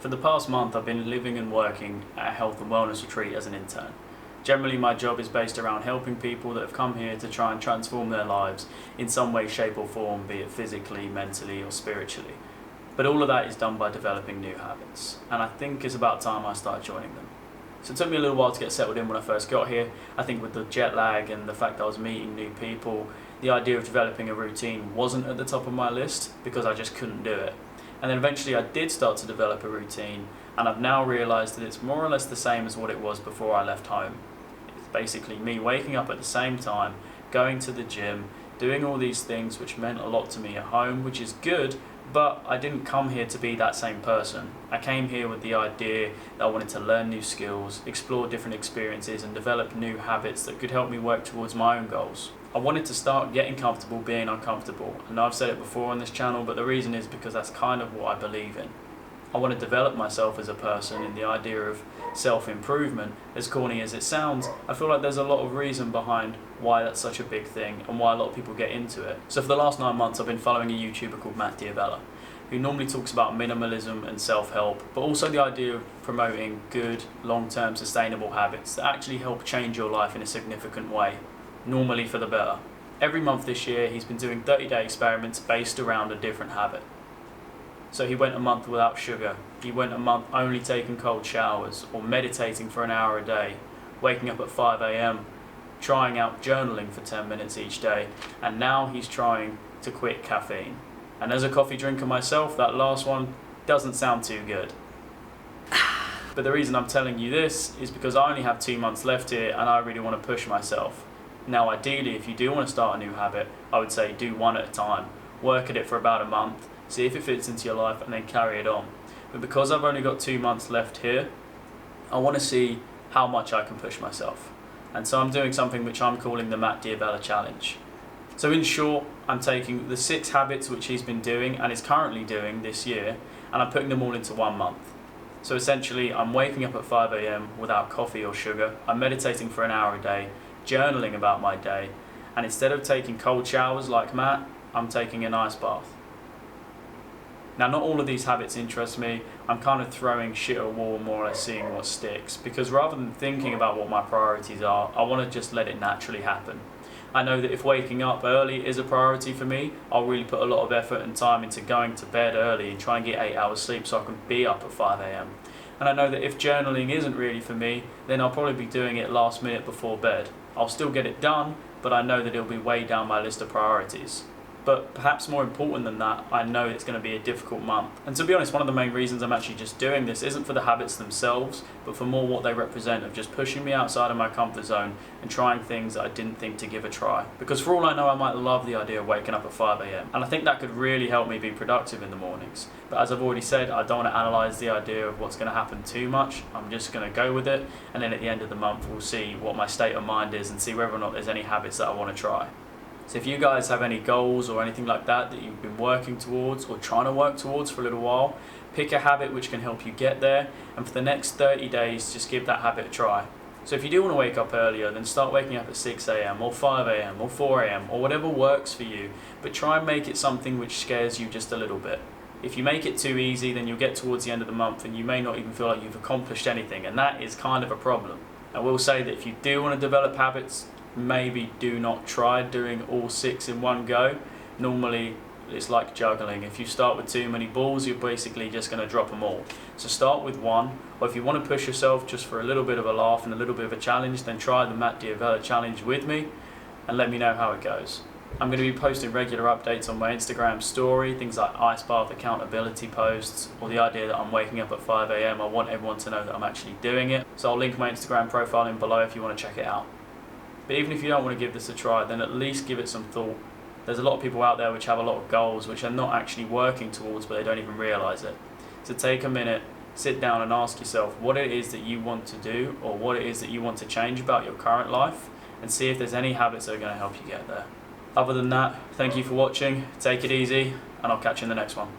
For the past month, I've been living and working at a health and wellness retreat as an intern. Generally, my job is based around helping people that have come here to try and transform their lives in some way, shape or form, be it physically, mentally or spiritually. But all of that is done by developing new habits, and I think it's about time I started joining them. So it took me a little while to get settled in when I first got here. I think with the jet lag and the fact that I was meeting new people, the idea of developing a routine wasn't at the top of my list because I just couldn't do it. And then eventually I did start to develop a routine, and I've now realised that it's more or less the same as what it was before I left home. It's basically me waking up at the same time, going to the gym, doing all these things which meant a lot to me at home, which is good, but I didn't come here to be that same person. I came here with the idea that I wanted to learn new skills, explore different experiences and develop new habits that could help me work towards my own goals. I wanted to start getting comfortable being uncomfortable, and I've said it before on this channel, but the reason is because that's kind of what I believe in. I want to develop myself as a person in the idea of self-improvement. As corny as it sounds, I feel like there's a lot of reason behind why that's such a big thing and why a lot of people get into it. So for the last 9 months I've been following a YouTuber called Matt, who normally talks about minimalism and self-help, but also the idea of promoting good, long-term sustainable habits that actually help change your life in a significant way, normally for the better. Every month this year he's been doing 30-day experiments based around a different habit. So he went a month without sugar, he went a month only taking cold showers or meditating for an hour a day, waking up at 5 AM, trying out journaling for 10 minutes each day, and now he's trying to quit caffeine. And as a coffee drinker myself, that last one doesn't sound too good. But the reason I'm telling you this is because I only have 2 months left here and I really want to push myself. Now ideally, if you do want to start a new habit, I would say do one at a time. Work at it for about a month, see if it fits into your life and then carry it on. But because I've only got 2 months left here, I want to see how much I can push myself. And so I'm doing something which I'm calling the Matt Challenge. So in short, I'm taking the 6 habits which he's been doing and is currently doing this year, and I'm putting them all into 1 month. So essentially, I'm waking up at 5 AM without coffee or sugar, I'm meditating for an hour a day, journaling about my day, and instead of taking cold showers like Matt, I'm taking an ice bath. Now, not all of these habits interest me. I'm kind of throwing shit at a wall, more or less seeing what sticks, because rather than thinking about what my priorities are, I want to just let it naturally happen. I know that if waking up early is a priority for me, I'll really put a lot of effort and time into going to bed early and trying to get 8 hours sleep so I can be up at 5 AM. And I know that if journaling isn't really for me, then I'll probably be doing it last minute before bed. I'll still get it done, but I know that it'll be way down my list of priorities. But perhaps more important than that, I know it's going to be a difficult month. And to be honest, one of the main reasons I'm actually just doing this isn't for the habits themselves, but for more what they represent of just pushing me outside of my comfort zone and trying things that I didn't think to give a try. Because for all I know, I might love the idea of waking up at 5 AM. And I think that could really help me be productive in the mornings. But as I've already said, I don't want to analyse the idea of what's going to happen too much. I'm just going to go with it. And then at the end of the month, we'll see what my state of mind is and see whether or not there's any habits that I want to try. So if you guys have any goals or anything like that that you've been working towards or trying to work towards for a little while, pick a habit which can help you get there, and for the next 30 days just give that habit a try. So if you do want to wake up earlier, then start waking up at 6 AM or 5 AM or 4 AM or whatever works for you, but try and make it something which scares you just a little bit. If you make it too easy, then you'll get towards the end of the month and you may not even feel like you've accomplished anything, and that is kind of a problem. I will say that if you do want to develop habits, maybe do not try doing all 6 in one go. Normally it's like juggling. If you start with too many balls, you're basically just going to drop them all. So start with 1, or if you want to push yourself just for a little bit of a laugh and a little bit of a challenge, then try the Matt Challenge with me and let me know how it goes. I'm going to be posting regular updates on my Instagram story, things like ice bath accountability posts, or the idea that I'm waking up at 5 AM. I want everyone to know that I'm actually doing it. So I'll link my Instagram profile in below if you want to check it out. But even if you don't want to give this a try, then at least give it some thought. There's a lot of people out there which have a lot of goals which they're not actually working towards, but they don't even realise it. So take a minute, sit down and ask yourself what it is that you want to do or what it is that you want to change about your current life, and see if there's any habits that are going to help you get there. Other than that, thank you for watching, take it easy, and I'll catch you in the next one.